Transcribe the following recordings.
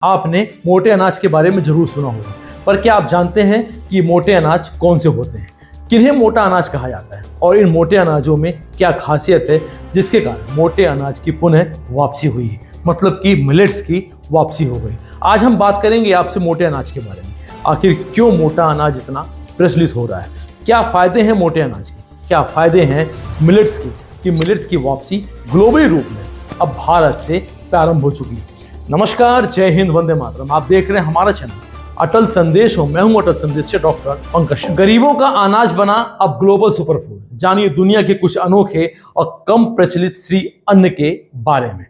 आपने मोटे अनाज के बारे में जरूर सुना होगा, पर क्या आप जानते हैं कि मोटे अनाज कौन से होते हैं, किन्हें मोटा अनाज कहा जाता है और इन मोटे अनाजों में क्या खासियत है जिसके कारण मोटे अनाज की पुनः वापसी हुई है, मतलब कि मिलेट्स की वापसी हो गई। आज हम बात करेंगे आपसे मोटे अनाज के बारे में। आखिर क्यों मोटा अनाज इतना प्रचलित हो रहा है, क्या फायदे हैं मोटे अनाज के, क्या फायदे हैं मिलेट्स की, कि मिलेट्स की वापसी ग्लोबली रूप में अब भारत से प्रारंभ हो चुकी है। नमस्कार, जय हिंद, वंदे मातरम। आप देख रहे हैं हमारा चैनल अटल संदेश हो। मैं हूं अटल संदेश से डॉक्टर पंकज। गरीबों का अनाज बना अब ग्लोबल सुपरफूड। जानिए दुनिया के कुछ अनोखे और कम प्रचलित श्री अन्न के बारे में।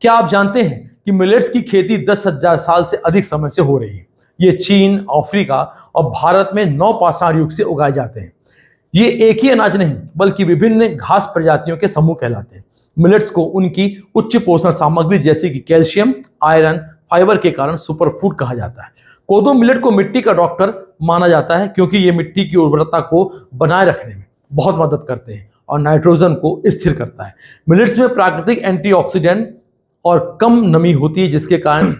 क्या आप जानते हैं कि मिलेट्स की खेती 10,000 साल से अधिक समय से हो रही है। ये चीन, अफ्रीका और भारत में नवपाषाण युग से उगाए जाते हैं। ये एक ही अनाज नहीं बल्कि विभिन्न घास प्रजातियों के समूह कहलाते हैं। मिलेट्स को उनकी उच्च पोषण सामग्री जैसे कि कैल्शियम, आयरन, फाइबर के कारण सुपरफूड कहा जाता है। कोदो मिलेट को मिट्टी का डॉक्टर माना जाता है क्योंकि ये मिट्टी की उर्वरता को बनाए रखने में बहुत मदद करते हैं और नाइट्रोजन को स्थिर करता है। मिलेट्स में प्राकृतिक एंटीऑक्सीडेंट और कम नमी होती है जिसके कारण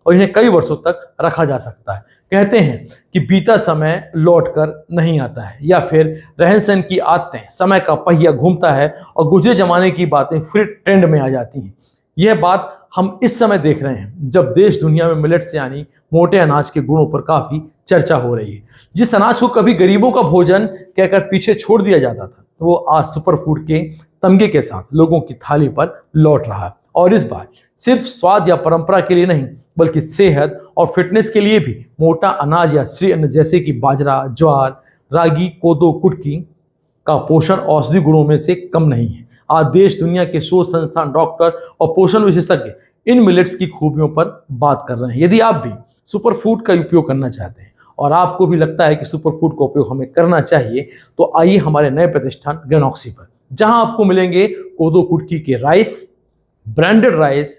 और इन्हें कई वर्षों तक रखा जा सकता है। कहते हैं कि बीता समय लौट कर नहीं आता है, या फिर रहन सहन की आदतें, समय का पहिया घूमता है और गुजरे जमाने की बातें फिर ट्रेंड में आ जाती हैं। यह बात हम इस समय देख रहे हैं जब देश दुनिया में मिलेट्स यानी मोटे अनाज के गुणों पर काफी चर्चा हो रही है। जिस अनाज को कभी गरीबों का भोजन कहकर पीछे छोड़ दिया जाता था, तो वो आज सुपरफूड के तमगे के साथ लोगों की थाली पर लौट रहा है। और इस बार सिर्फ स्वाद या परंपरा के लिए नहीं बल्कि सेहत और फिटनेस के लिए भी मोटा अनाज या श्री अन्न जैसे कि बाजरा, ज्वार, रागी, कोदो, कुटकी का पोषण औषधि गुणों में से कम नहीं है। आज देश दुनिया के शोध संस्थान, डॉक्टर और पोषण विशेषज्ञ इन मिलेट्स की खूबियों पर बात कर रहे हैं। यदि आप भी सुपरफूड का उपयोग करना चाहते हैं और आपको भी लगता है कि सुपरफूड का उपयोग हमें करना चाहिए, तो आइए हमारे नए प्रतिष्ठान ग्रेनॉक्सी पर, जहां आपको मिलेंगे कोदो कुटकी के राइस, ब्रांडेड राइस,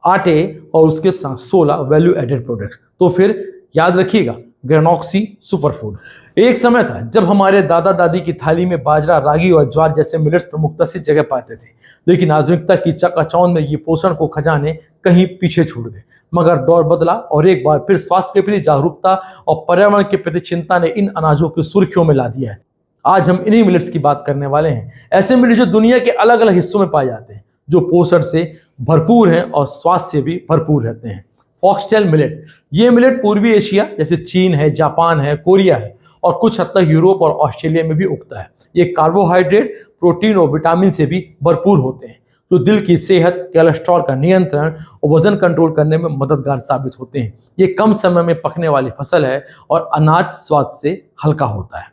आटे और उसके साथ 16 वैल्यू एडेड प्रोडक्ट्स। तो फिर याद रखिएगा, ग्रेनॉक्सी सुपरफूड। एक समय था जब हमारे दादा दादी की थाली में बाजरा, रागी और ज्वार जैसे मिलेट्स प्रमुखता से जगह पाते थे, लेकिन आधुनिकता की चकाचौंध में ये पोषण को खजाने कहीं पीछे छूट गए। मगर दौर बदला और एक बार फिर स्वास्थ्य के प्रति जागरूकता और पर्यावरण के प्रति चिंता ने इन अनाजों की सुर्खियों में ला दिया है। आज हम इन्हीं मिलेट्स की बात करने वाले हैं, ऐसे मिलेट्स जो दुनिया के अलग अलग हिस्सों में पाए जाते हैं, जो पोषण से भरपूर हैं और स्वास्थ्य से भी भरपूर रहते हैं। फॉक्सटेल मिलेट, ये मिलेट पूर्वी एशिया जैसे चीन है, जापान है, कोरिया है और कुछ हद तक यूरोप और ऑस्ट्रेलिया में भी उगता है। ये कार्बोहाइड्रेट, प्रोटीन और विटामिन से भी भरपूर होते हैं, जो दिल की सेहत, कोलेस्ट्रॉल का नियंत्रण और वजन कंट्रोल करने में मददगार साबित होते हैं। ये कम समय में पकने वाली फसल है और अनाज स्वाद से हल्का होता है,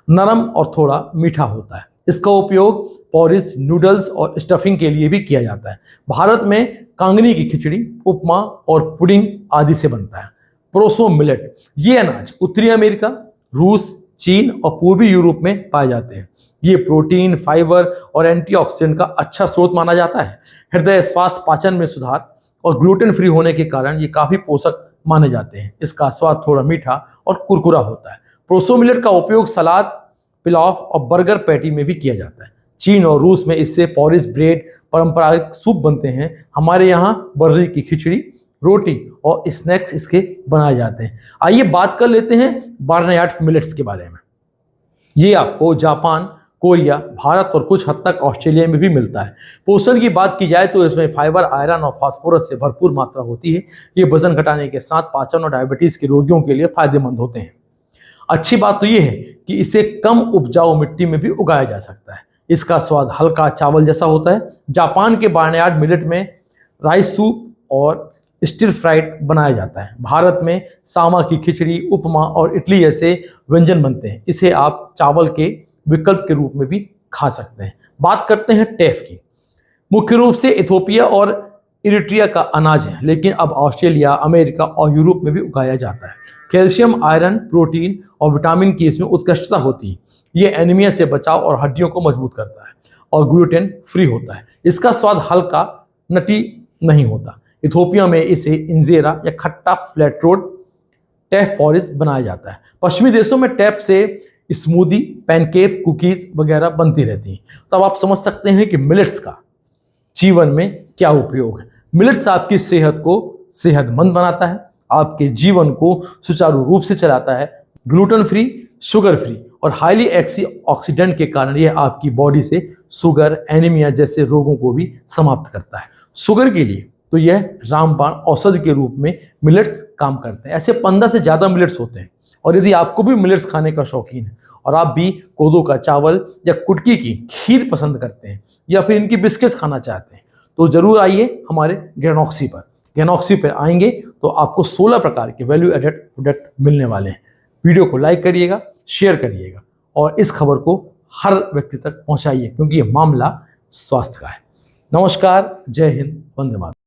नरम और थोड़ा मीठा होता है। इसका उपयोग पोरिज, नूडल्स और स्टफिंग के लिए भी किया जाता है। भारत में कांगनी की खिचड़ी, उपमा और पुडिंग आदि से बनता है। प्रोसो मिलेट, ये अनाज उत्तरी अमेरिका, रूस, चीन और पूर्वी यूरोप में पाए जाते हैं। ये प्रोटीन, फाइबर और एंटीऑक्सीडेंट का अच्छा स्रोत माना जाता है। हृदय स्वास्थ्य, पाचन में सुधार और ग्लूटेन फ्री होने के कारण ये काफी पोषक माने जाते हैं। इसका स्वाद थोड़ा मीठा और कुरकुरा होता है। प्रोसो मिलेट का उपयोग सलाद, पुलाव और बर्गर पैटी में भी किया जाता है। चीन और रूस में इससे पॉरिज, ब्रेड, परंपरागत सूप बनते हैं। हमारे यहाँ बर्री की खिचड़ी, रोटी और स्नैक्स इसके बनाए जाते हैं। आइए बात कर लेते हैं बार्नयार्ड मिलेट्स के बारे में। ये आपको जापान, कोरिया, भारत और कुछ हद तक ऑस्ट्रेलिया में भी मिलता है। पोषण की बात की जाए तो इसमें फाइबर, आयरन और फास्फोरस से भरपूर मात्रा होती है। ये वजन घटाने के साथ पाचन और डायबिटीज के रोगियों के लिए फायदेमंद होते हैं। अच्छी बात तो ये है कि इसे कम उपजाऊ मिट्टी में भी उगाया जा सकता है। इसका स्वाद हल्का चावल जैसा होता है। जापान के बार्नयार्ड मिलेट में राइस सूप और स्टिर फ्राइड बनाया जाता है। भारत में सामा की खिचड़ी, उपमा और इडली जैसे व्यंजन बनते हैं। इसे आप चावल के विकल्प के रूप में भी खा सकते हैं। बात करते हैं टेफ की। मुख्य रूप से इथोपिया और इरिट्रिया का अनाज है, लेकिन अब ऑस्ट्रेलिया, अमेरिका और यूरोप में भी उगाया जाता है। कैल्शियम, आयरन, प्रोटीन और विटामिन की इसमें उत्कृष्टता होती है। ये एनीमिया से बचाव और हड्डियों को मजबूत करता है और ग्लूटेन फ्री होता है। इसका स्वाद हल्का, नटी नहीं होता। इथोपिया में इसे इंजेरा या खट्टा फ्लैट रोड टेफ पॉरिज बनाया जाता है। पश्चिमी देशों में टेफ से स्मूदी, पैनकेक, कुकीज वगैरह बनती रहती हैं। तब आप समझ सकते हैं कि मिलेट्स का जीवन में क्या उपयोग है। मिलेट्स आपकी सेहत को सेहतमंद बनाता है, आपके जीवन को सुचारू रूप से चलाता है। ग्लूटेन फ्री, शुगर फ्री और हाईली ऑक्सीडेंट के कारण यह आपकी बॉडी से शुगर, एनीमिया जैसे रोगों को भी समाप्त करता है। शुगर के लिए तो यह रामबाण औषधि के रूप में मिलेट्स काम करते हैं। ऐसे 15 से ज़्यादा मिलेट्स होते हैं और यदि आपको भी मिलेट्स खाने का शौकीन है और आप भी कोदो का चावल या कुटकी की खीर पसंद करते हैं या फिर इनकी बिस्किट्स खाना चाहते हैं तो जरूर आइए हमारे ग्रेनॉक्सी पर। ग्रेनॉक्सी पर आएंगे तो आपको 16 प्रकार के वैल्यू एडेड प्रोडक्ट मिलने वाले हैं। वीडियो को लाइक करिएगा, शेयर करिएगा और इस खबर को हर व्यक्ति तक पहुंचाइए क्योंकि ये मामला स्वास्थ्य का है। नमस्कार, जय हिंद, वंदे मातरम।